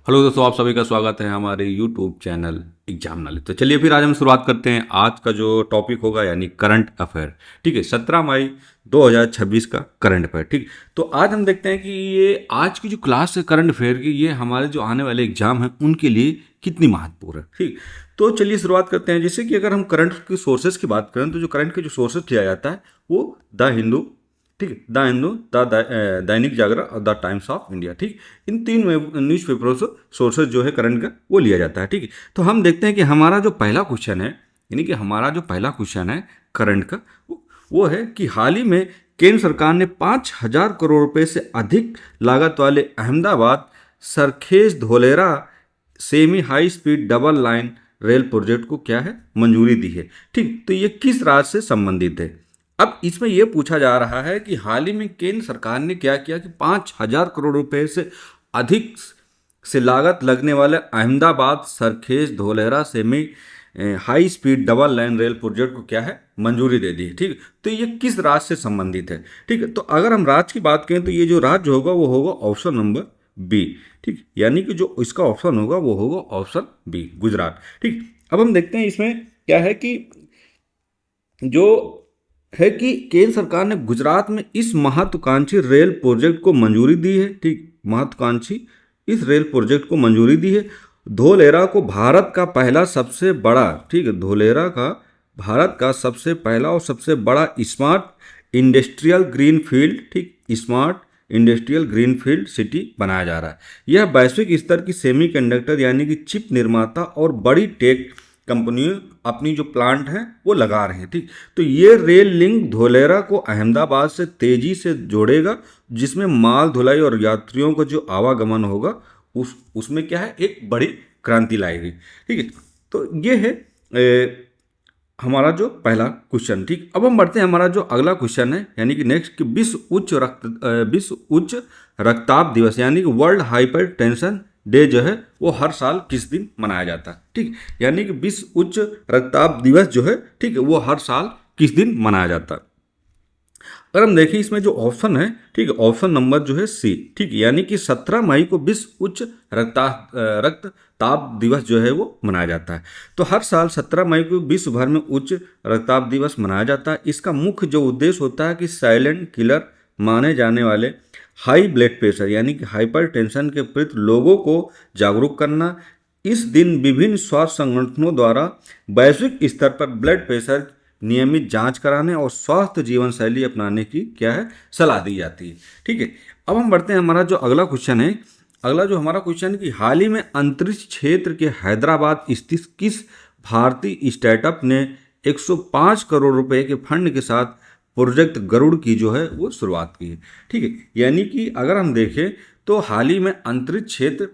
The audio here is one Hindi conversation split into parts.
हेलो दोस्तों, आप सभी का स्वागत है हमारे यूट्यूब चैनल एग्जाम नॉलेज। तो चलिए फिर आज हम शुरुआत करते हैं। आज का जो टॉपिक होगा यानी करंट अफेयर। ठीक है, 17 मई 2026 का करंट अफेयर। ठीक, तो आज हम देखते हैं कि ये आज की जो क्लास है करंट अफेयर की, ये हमारे जो आने वाले एग्जाम हैं उनके लिए कितनी महत्वपूर्ण है। ठीक, तो चलिए शुरुआत करते हैं। जैसे कि अगर हम करंट के सोर्सेज की बात करें तो जो करंट के जो सोर्सेज लिया जाता है वो द हिंदू, ठीक है, द हिंदू, दैनिक जागरण और द टाइम्स ऑफ इंडिया। ठीक, इन तीन न्यूज़ पेपरों से सोर्सेज जो है करंट का वो लिया जाता है। ठीक है, तो हम देखते हैं कि हमारा जो पहला क्वेश्चन है, यानी कि हमारा जो पहला क्वेश्चन है करंट का, वो है कि हाल ही में केंद्र सरकार ने 5,000 करोड़ रुपए से अधिक लागत वाले Ahmedabad Sarkhej Dholera semi high speed double line rail project को क्या है, मंजूरी दी है। ठीक, तो ये किस राज्य से संबंधित है। अब इसमें यह पूछा जा रहा है कि हाल ही में केंद्र सरकार ने क्या किया कि 5,000 करोड़ रुपए से अधिक से लागत लगने वाले Ahmedabad Sarkhej Dholera semi high speed double line rail project को क्या है, मंजूरी दे दी है। ठीक है, तो ये किस राज्य से संबंधित है। ठीक है, तो अगर हम राज्य की बात करें तो ये जो राज्य होगा वो होगा ऑप्शन नंबर बी। ठीक, यानी कि जो इसका ऑप्शन होगा वो होगा ऑप्शन बी, गुजरात। ठीक, अब हम देखते हैं इसमें क्या है कि जो है कि केंद्र सरकार ने गुजरात में इस महत्वाकांक्षी रेल प्रोजेक्ट को मंजूरी दी है। ठीक, महत्वाकांक्षी इस रेल प्रोजेक्ट को मंजूरी दी है। धोलेरा को भारत का पहला सबसे बड़ा, ठीक है, धोलेरा का भारत का सबसे पहला और सबसे बड़ा स्मार्ट इंडस्ट्रियल ग्रीन फील्ड, ठीक, smart industrial green field city बनाया जा रहा है। यह वैश्विक स्तर की सेमीकंडक्टर यानी कि चिप निर्माता और बड़ी टेक कंपनियों अपनी जो प्लांट हैं वो लगा रहे हैं। ठीक, तो ये रेल लिंक धोलेरा को अहमदाबाद से तेजी से जोड़ेगा, जिसमें माल ढुलाई और यात्रियों का जो आवागमन होगा उसमें क्या है, एक बड़ी क्रांति लाएगी। ठीक है, तो ये है हमारा जो पहला क्वेश्चन। ठीक, अब हम बढ़ते हैं हमारा जो अगला क्वेश्चन है, यानी कि नेक्स्ट कि विश्व उच्च रक्तचाप दिवस यानी कि वर्ल्ड हाइपर टेंशन डे जो है वो हर साल किस दिन मनाया जाता है। ठीक, यानी कि विश्व उच्च रक्तचाप दिवस जो है, ठीक है, वो हर साल किस दिन मनाया जाता है। अगर हम देखें इसमें जो ऑप्शन है, ठीक है, ऑप्शन नंबर जो है सी। ठीक, यानी कि 17 मई को विश्व उच्च रक्तताप दिवस जो है वो मनाया जाता है। तो हर साल 17 मई को विश्व भर में उच्च रक्तचाप दिवस मनाया जाता है। इसका मुख्य जो उद्देश्य होता है कि साइलेंट किलर माने जाने वाले हाई ब्लड प्रेशर यानी कि हाइपर टेंशन के प्रति लोगों को जागरूक करना। इस दिन विभिन्न स्वास्थ्य संगठनों द्वारा वैश्विक स्तर पर ब्लड प्रेशर नियमित जांच कराने और स्वस्थ जीवन शैली अपनाने की क्या है, सलाह दी जाती है। ठीक है, अब हम बढ़ते हैं हमारा जो अगला क्वेश्चन है। अगला जो हमारा क्वेश्चन है कि हाल ही में अंतरिक्ष क्षेत्र के हैदराबाद स्थित किस भारतीय स्टार्टअप ने 105 करोड़ रुपए के फंड के साथ प्रोजेक्ट गरुड़ की जो है वो शुरुआत की है। ठीक है, यानी कि अगर हम देखें तो हाल ही में अंतरिक्ष क्षेत्र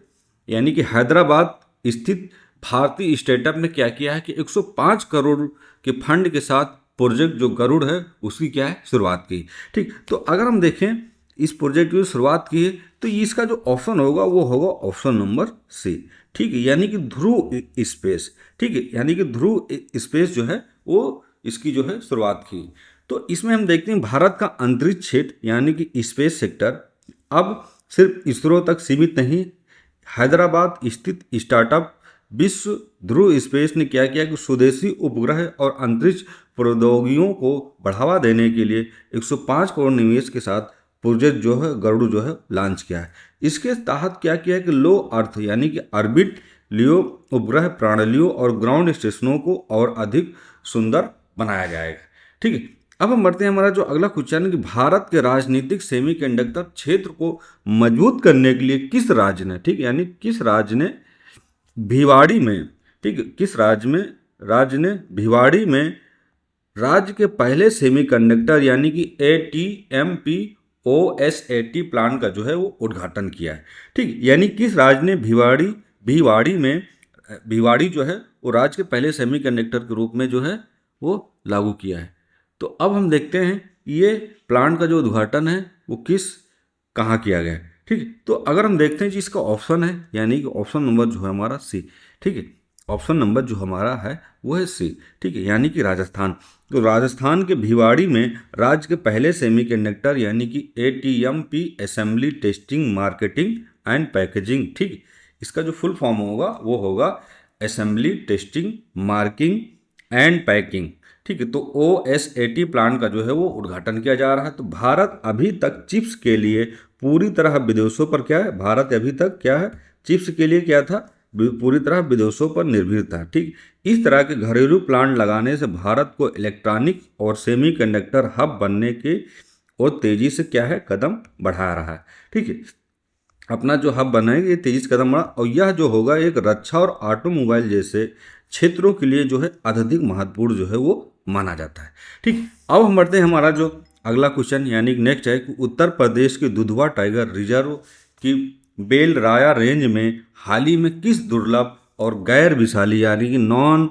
यानी कि हैदराबाद स्थित भारतीय स्टार्टअप ने क्या किया है कि 105 करोड़ के फंड के साथ प्रोजेक्ट जो गरुड़ है उसकी क्या है, शुरुआत की। ठीक, तो अगर हम देखें इस प्रोजेक्ट की शुरुआत की है तो इसका जो ऑप्शन होगा वो होगा ऑप्शन नंबर सी। ठीक है, यानी कि ध्रुव स्पेस। ठीक है, यानी कि ध्रुव स्पेस जो है वो इसकी जो है शुरुआत की। तो इसमें हम देखते हैं भारत का अंतरिक्ष क्षेत्र यानी कि स्पेस सेक्टर अब सिर्फ इसरो तक सीमित नहीं। हैदराबाद स्थित स्टार्टअप विश्व ध्रुव स्पेस ने क्या किया कि स्वदेशी उपग्रह और अंतरिक्ष प्रौद्योगिकियों को बढ़ावा देने के लिए 105 करोड़ निवेश के साथ प्रोजेक्ट जो है गरुड़ जो है लॉन्च किया है। इसके तहत क्या किया है कि लो अर्थ यानी कि ऑर्बिट लियो उपग्रह प्रणालियों और ग्राउंड स्टेशनों को और अधिक सुंदर बनाया जाएगा। ठीक है, अब हम बढ़ते हैं हमारा जो अगला क्वेश्चन है कि भारत के राजनीतिक सेमीकंडक्टर क्षेत्र को मजबूत करने के लिए किस राज्य ने, ठीक, यानी किस राज्य ने भिवाड़ी में, ठीक, किस राज्य ने भिवाड़ी में राज्य के पहले सेमीकंडक्टर यानी कि ATMPOSAT प्लांट का जो है वो उद्घाटन किया है। ठीक, यानी किस राज्य ने भिवाड़ी में भिवाड़ी जो है वो राज्य के पहले सेमीकंडक्टर के रूप में जो है वो लागू किया है। तो अब हम देखते हैं ये प्लांट का जो उद्घाटन है वो कहाँ किया गया है। ठीक है, तो अगर हम देखते हैं जी इसका ऑप्शन है यानी कि ऑप्शन नंबर जो है हमारा सी। ठीक है, ऑप्शन नंबर जो हमारा है वो है सी। ठीक है, यानी कि राजस्थान। तो राजस्थान के भिवाड़ी में राज्य के पहले सेमीकंडक्टर यानी कि ATMP assembly testing marketing and packaging, ठीक, इसका जो फुल फॉर्म होगा वो होगा assembly, testing, marking and packing. ठीक है, तो OSAT प्लांट का जो है वो उद्घाटन किया जा रहा है। तो भारत अभी तक चिप्स के लिए पूरी तरह विदेशों पर क्या है, भारत अभी तक क्या है, चिप्स के लिए क्या था, पूरी तरह विदेशों पर निर्भर था। ठीक, इस तरह के घरेलू प्लांट लगाने से भारत को इलेक्ट्रॉनिक और सेमीकंडक्टर हब बनने के और तेजी से क्या है, कदम बढ़ा रहा है। ठीक है, अपना जो हब बनाएंगे ये तेजी से कदम बढ़ा, और यह जो होगा एक रक्षा और ऑटोमोबाइल जैसे क्षेत्रों के लिए जो है अत्यधिक महत्वपूर्ण जो है वो माना जाता है। ठीक, अब हम बढ़ते हैं हमारा जो अगला क्वेश्चन यानी नेक्स्ट है कि उत्तर प्रदेश के दुधवा टाइगर रिजर्व की बेल राया रेंज में हाल ही में किस दुर्लभ और गैर विषाली यानी कि नॉन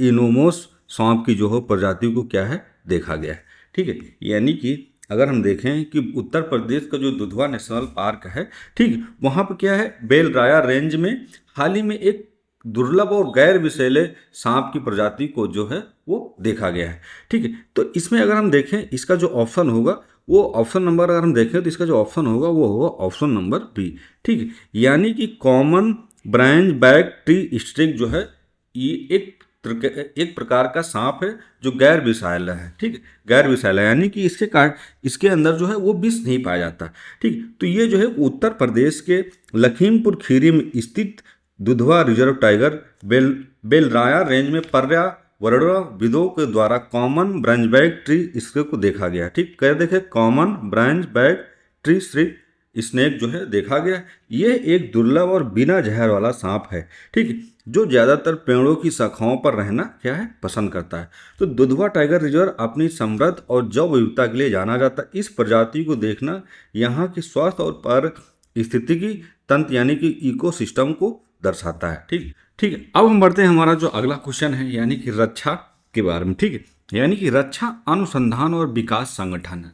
इनोमोस सांप की जो हो प्रजाति को क्या है, देखा गया है। ठीक है, यानी कि अगर हम देखें कि उत्तर प्रदेश का जो दुधवा नेशनल पार्क है, ठीक, वहाँ पर क्या है, बेल राया रेंज में हाल ही में एक दुर्लभ और गैर विषैले सांप की प्रजाति को जो है वो देखा गया है। ठीक है, तो इसमें अगर हम देखें इसका जो ऑप्शन होगा वो ऑप्शन नंबर, अगर हम देखें तो इसका जो ऑप्शन होगा वो होगा ऑप्शन नंबर बी। ठीक है, यानी कि common branch back tree snake जो है ये एक प्रकार का सांप है जो गैर विषैला है। ठीक है, गैर विषैला यानी कि इसके अंदर जो है वो विष नहीं पाया जाता। ठीक, तो ये जो है उत्तर प्रदेश के लखीमपुर खीरी में स्थित Dudhwa reserve tiger Belraya range में पर्यावरणविदों के द्वारा common branch back tree snake को देखा गया। ठीक, कह देखे common branch back tree snake जो है देखा गया। ये एक दुर्लभ और बिना जहर वाला सांप है। ठीक, जो ज़्यादातर पेड़ों की शाखाओं पर रहना क्या है, पसंद करता है। तो दुधवा टाइगर रिजर्व अपनी समृद्ध और जैव विविधता के लिए जाना जाता है। इस प्रजाति को देखना यहाँ के स्वास्थ्य और पारिस्थितिकी तंत्र यानी कि इकोसिस्टम को दर्शाता है। ठीक ठीक है, अब हम बढ़ते हैं हमारा जो अगला क्वेश्चन है यानी कि रक्षा के बारे में। ठीक है, यानी कि रक्षा अनुसंधान और विकास संगठन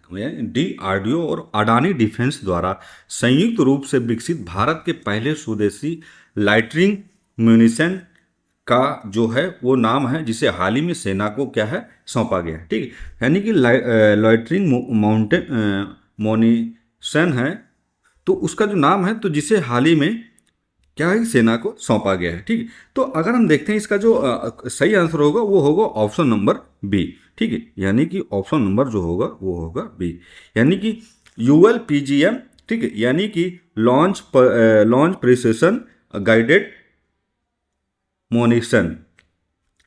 DRDO और अडानी डिफेंस द्वारा संयुक्त रूप से विकसित भारत के पहले स्वदेशी लाइटरिंग म्यूनिशन का जो है वो नाम है, जिसे हाल ही में सेना को क्या है, सौंपा गया है। ठीक है, यानी कि लाइटरिंग मोनिशन है, तो उसका जो नाम है तो जिसे हाल ही में क्या है, सेना को सौंपा गया है। ठीक है, तो अगर हम देखते हैं इसका जो सही आंसर होगा वो होगा ऑप्शन नंबर बी। ठीक है, यानी कि ऑप्शन नंबर जो होगा वो होगा बी, यानी कि ULPGM। ठीक है, यानी कि लॉन्च प्रिसिशन गाइडेड मोनिशन।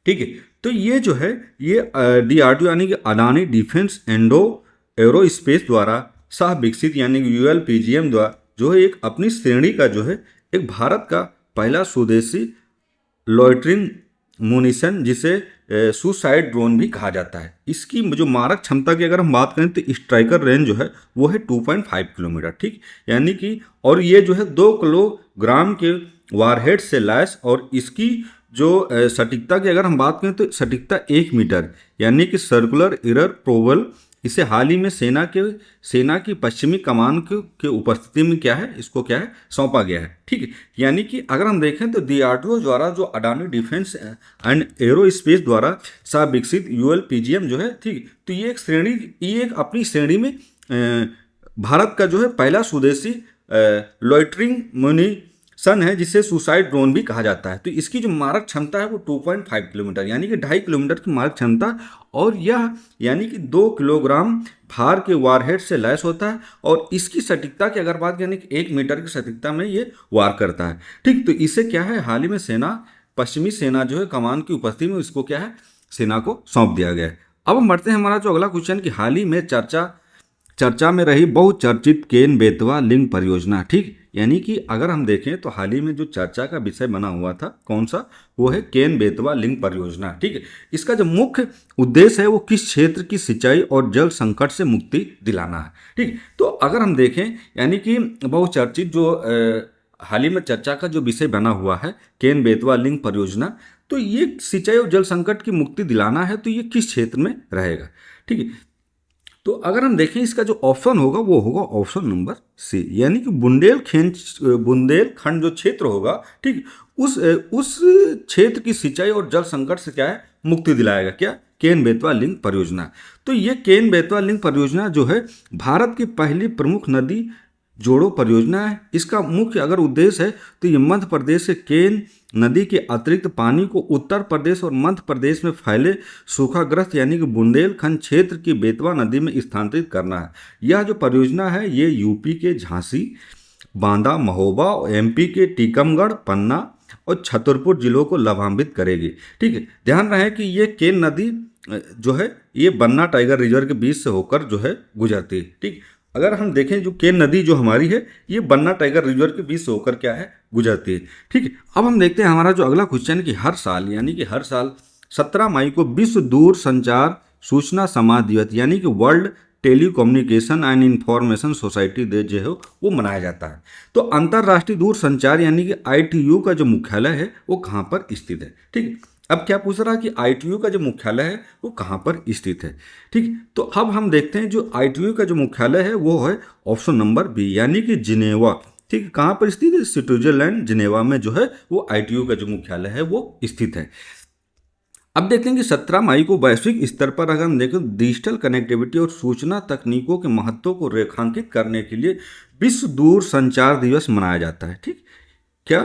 ठीक है, तो ये जो है ये DRDO यानी कि अडानी डिफेंस एरोस्पेस द्वारा सह विकसित यानी कि ULPGM द्वारा जो है एक अपनी श्रेणी का जो है एक भारत का पहला स्वदेशी लॉइटरिंग मुनिशन जिसे सुसाइड ड्रोन भी कहा जाता है। इसकी जो मारक क्षमता की अगर हम बात करें तो स्ट्राइकर रेंज जो है वो है 2.5 किलोमीटर। ठीक, यानी कि और ये जो है 2 किलोग्राम के वारहेड से लैस, और इसकी जो सटीकता की अगर हम बात करें तो सटीकता 1 मीटर यानी कि सर्कुलर एरर प्रोबल। इसे हाल ही में सेना की पश्चिमी कमान के उपस्थिति में क्या है, इसको क्या है, सौंपा गया है। ठीक है, यानी कि अगर हम देखें तो DRDO द्वारा जो अडानी डिफेंस एंड एरोस्पेस द्वारा सह विकसित ULPGM जो है, ठीक, तो ये एक अपनी श्रेणी में भारत का जो है पहला स्वदेशी लॉइटरिंग मुनिशन है जिसे सुसाइड ड्रोन भी कहा जाता है। तो इसकी जो मारक क्षमता है वो 2.5 किलोमीटर यानी कि 2.5 किलोमीटर की मारक क्षमता, और यह यानी कि 2 किलोग्राम भार के वारहेड से लैस होता है, और इसकी सटीकता की अगर बात यानी कि 1 मीटर की सटीकता में ये वार करता है। ठीक, तो इसे क्या है, हाल ही में पश्चिमी सेना जो है कमान की उपस्थिति में इसको क्या है, सेना को सौंप दिया गया है। अब हम बढ़ते हैं हमारा जो अगला क्वेश्चन कि हाल ही में चर्चा में रही बहुचर्चित केन बेतवा लिंक परियोजना। ठीक, यानी कि अगर हम देखें तो हाल ही में जो चर्चा का विषय बना हुआ था कौन सा, वो है केन बेतवा लिंक परियोजना। ठीक है, इसका जो मुख्य उद्देश्य है वो किस क्षेत्र की सिंचाई और जल संकट से मुक्ति दिलाना है। ठीक, तो अगर हम देखें यानी कि बहुचर्चित जो हाल ही में चर्चा का जो विषय बना हुआ है केन बेतवा लिंक परियोजना, तो ये सिंचाई और जल संकट की मुक्ति दिलाना है, तो ये किस क्षेत्र में रहेगा। ठीक है, तो अगर हम देखें इसका जो ऑप्शन होगा वो होगा ऑप्शन नंबर सी, यानी कि बुंदेलखंड जो क्षेत्र होगा, ठीक, उस क्षेत्र की सिंचाई और जल संकट से क्या है, मुक्ति दिलाएगा क्या, केन बेतवा लिंक परियोजना। तो ये केन बेतवा लिंक परियोजना जो है भारत की पहली प्रमुख नदी जोड़ो परियोजना है। इसका मुख्य अगर उद्देश्य है तो ये मध्य प्रदेश के केन नदी के अतिरिक्त पानी को उत्तर प्रदेश और मध्य प्रदेश में फैले सूखाग्रस्त यानी कि बुंदेलखंड क्षेत्र की बेतवा नदी में स्थानांतरित करना है। यह जो परियोजना है ये यूपी के झांसी, बांदा, महोबा, एमपी के टीकमगढ़, पन्ना और छतरपुर जिलों को लाभान्वित करेगी। ठीक है, ध्यान रहे कि ये केन नदी जो है ये बन्ना टाइगर रिजर्व के बीच से होकर जो है गुजरती है। ठीक, अगर हम देखें जो केन नदी जो हमारी है ये बन्ना टाइगर रिजर्व के बीच से होकर क्या है गुजरती है। ठीक है, अब हम देखते हैं हमारा जो अगला क्वेश्चन कि हर साल यानी कि हर साल 17 मई को विश्व दूर संचार सूचना समाज दिवस यानी कि world telecommunication and information society day जो है वो मनाया जाता है। तो अंतर्राष्ट्रीय दूर संचार यानी कि ITU का जो मुख्यालय है वो कहाँ पर स्थित है। ठीक है, अब क्या पूछ रहा है कि ITU का जो मुख्यालय है वो कहाँ पर स्थित है। ठीक, तो अब हम देखते हैं जो ITU का जो मुख्यालय है वो है ऑप्शन नंबर बी यानी कि जिनेवा। ठीक है, कहाँ पर स्थित है? स्विट्जरलैंड जिनेवा में जो है वो ITU का जो मुख्यालय है वो स्थित है। अब देखते हैं कि 17 मई को वैश्विक स्तर पर अगर हम देखें डिजिटल कनेक्टिविटी और सूचना तकनीकों के महत्व को रेखांकित करने के लिए विश्व दूर संचार दिवस मनाया जाता है। ठीक, क्या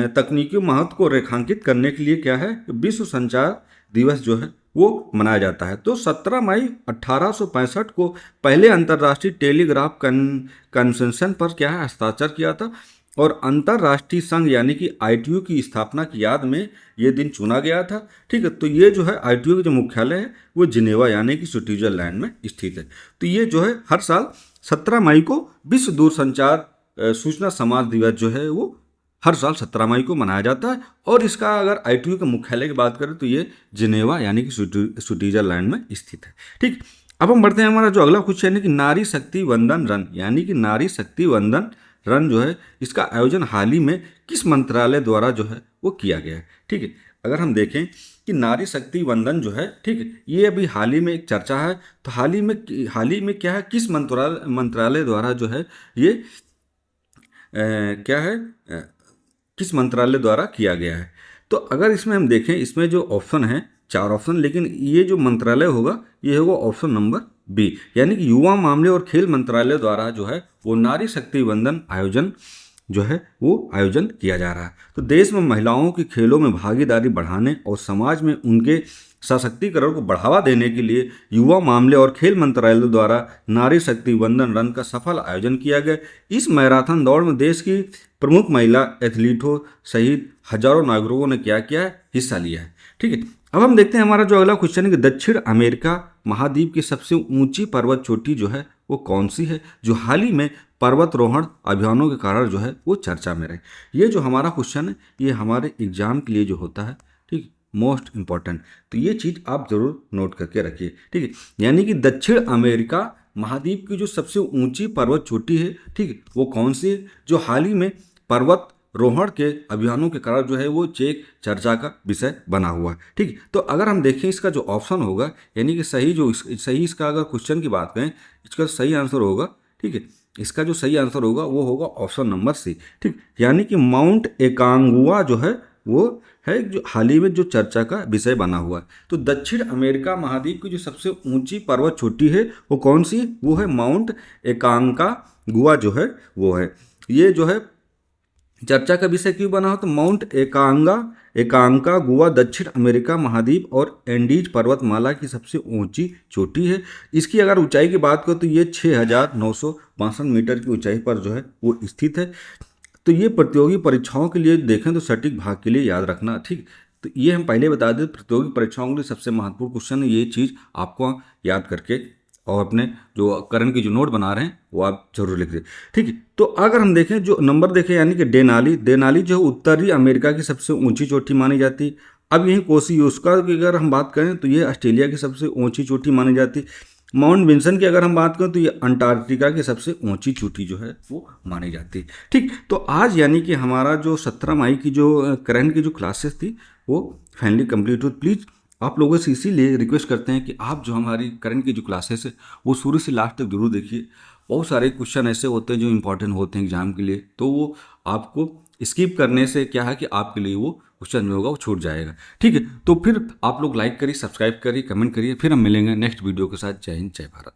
तकनीकी महत्व को रेखांकित करने के लिए क्या है विश्व संचार दिवस जो है वो मनाया जाता है। तो 17 मई 1865 को पहले अंतर्राष्ट्रीय टेलीग्राफ कन्वेंशन पर क्या है हस्ताक्षर किया था और अंतर्राष्ट्रीय संघ यानी कि ITU की स्थापना की याद में ये दिन चुना गया था। ठीक है, तो ये जो है ITU का जो मुख्यालय है वो जिनेवा यानी कि स्विट्जरलैंड में स्थित है। तो ये जो है हर साल 17 मई को विश्व दूरसंचार सूचना समाज दिवस जो है वो हर साल 17 मई को मनाया जाता है। और इसका अगर ITU के मुख्यालय की बात करें तो ये जिनेवा यानी कि स्विट्जरलैंड में स्थित है। ठीक, अब हम बढ़ते हैं हमारा जो अगला क्वेश्चन है कि नारी शक्ति वंदन रन यानी कि नारी शक्ति वंदन रन जो है इसका आयोजन हाल ही में किस मंत्रालय द्वारा जो है वो किया गया है। ठीक है, अगर हम देखें कि नारी शक्ति वंदन जो है ठीक है ये अभी हाल ही में एक चर्चा है। तो हाल ही में क्या है किस मंत्रालय द्वारा जो है ये क्या है किस मंत्रालय द्वारा किया गया है। तो अगर इसमें हम देखें इसमें जो ऑप्शन है 4 ऑप्शन, लेकिन ये जो मंत्रालय होगा ये होगा ऑप्शन नंबर बी यानी कि युवा मामले और खेल मंत्रालय द्वारा जो है वो नारी शक्ति वंदन आयोजन जो है वो आयोजन किया जा रहा है। तो देश में महिलाओं की खेलों में भागीदारी बढ़ाने और समाज में उनके सशक्तिकरण को बढ़ावा देने के लिए युवा मामले और खेल मंत्रालय द्वारा नारी शक्ति वंदन रन का सफल आयोजन किया गया। इस मैराथन दौड़ में देश की प्रमुख महिला एथलीटों सहित हजारों नागरिकों ने क्या किया है हिस्सा लिया है। ठीक है, अब हम देखते हैं हमारा जो अगला क्वेश्चन है कि दक्षिण अमेरिका महाद्वीप की सबसे ऊंची पर्वत चोटी जो है वो कौन सी है जो हाल ही में पर्वतरोहण अभियानों के कारण जो है वो चर्चा में रहे। ये जो हमारा क्वेश्चन है ये हमारे एग्जाम के लिए जो होता है ठीक मोस्ट इंपॉर्टेंट, तो ये चीज़ आप जरूर नोट करके रखिए। ठीक है, यानी कि दक्षिण अमेरिका महाद्वीप की जो सबसे ऊंची पर्वत चोटी है ठीक है वो कौन सी है जो हाल ही में पर्वत रोहण के अभियानों के कारण जो है वो चेक चर्चा का विषय बना हुआ है। ठीक है, तो अगर हम देखें इसका जो ऑप्शन होगा यानी कि सही इसका अगर क्वेश्चन की बात करें इसका सही आंसर होगा ठीक है इसका जो सही आंसर होगा वो होगा ऑप्शन नंबर सी। ठीक, यानी कि माउंट एकांगुआ जो है वो है जो हाल ही में जो चर्चा का विषय बना हुआ है। तो दक्षिण अमेरिका महाद्वीप की जो सबसे ऊंची पर्वत चोटी है वो कौन सी वो है माउंट एकांकागुआ जो है वो है। ये जो है चर्चा का विषय क्यों बना हो तो माउंट एकांकागुआ दक्षिण अमेरिका महाद्वीप और एंडीज पर्वतमाला की सबसे ऊंची चोटी है। इसकी अगर ऊंचाई की बात करें तो ये 6,962 मीटर की ऊंचाई पर जो है वो स्थित है। तो ये प्रतियोगी परीक्षाओं के लिए देखें तो सटीक भाग के लिए याद रखना। ठीक, तो ये हम पहले बता दें प्रतियोगी परीक्षाओं के लिए सबसे महत्वपूर्ण क्वेश्चन है। ये चीज़ आपको याद करके और अपने जो करंट की जो नोट बना रहे हैं वो आप जरूर लिख दें। ठीक है, तो अगर हम देखें जो नंबर देखें यानी कि डेनाली जो उत्तरी अमेरिका की सबसे ऊंची चोटी मानी जाती है। अब यहीं कोसियुस्का की अगर हम बात करें तो ये ऑस्ट्रेलिया की सबसे ऊंची चोटी मानी जाती है। माउंट विंसन की अगर हम बात करें तो ये अंटार्कटिका की सबसे ऊंची चोटी जो है वो मानी जाती है। ठीक, तो आज यानी कि हमारा जो 17 मई की जो करंट की जो क्लासेस थी वो फाइनली कंप्लीट हुई। प्लीज़ आप लोगों से इसीलिए रिक्वेस्ट करते हैं कि आप जो हमारी करंट की जो क्लासेस है वो शुरू से लास्ट तक जरूर देखिए। बहुत सारे क्वेश्चन ऐसे होते हैं जो इंपॉर्टेंट होते हैं एग्जाम के लिए, तो वो आपको स्किप करने से क्या है कि आपके लिए वो क्वेश्चन जो होगा वो छूट जाएगा। ठीक है, तो फिर आप लोग लाइक करिए, सब्सक्राइब करिए, कमेंट करिए। फिर हम मिलेंगे नेक्स्ट वीडियो के साथ। जय हिंद, जय भारत।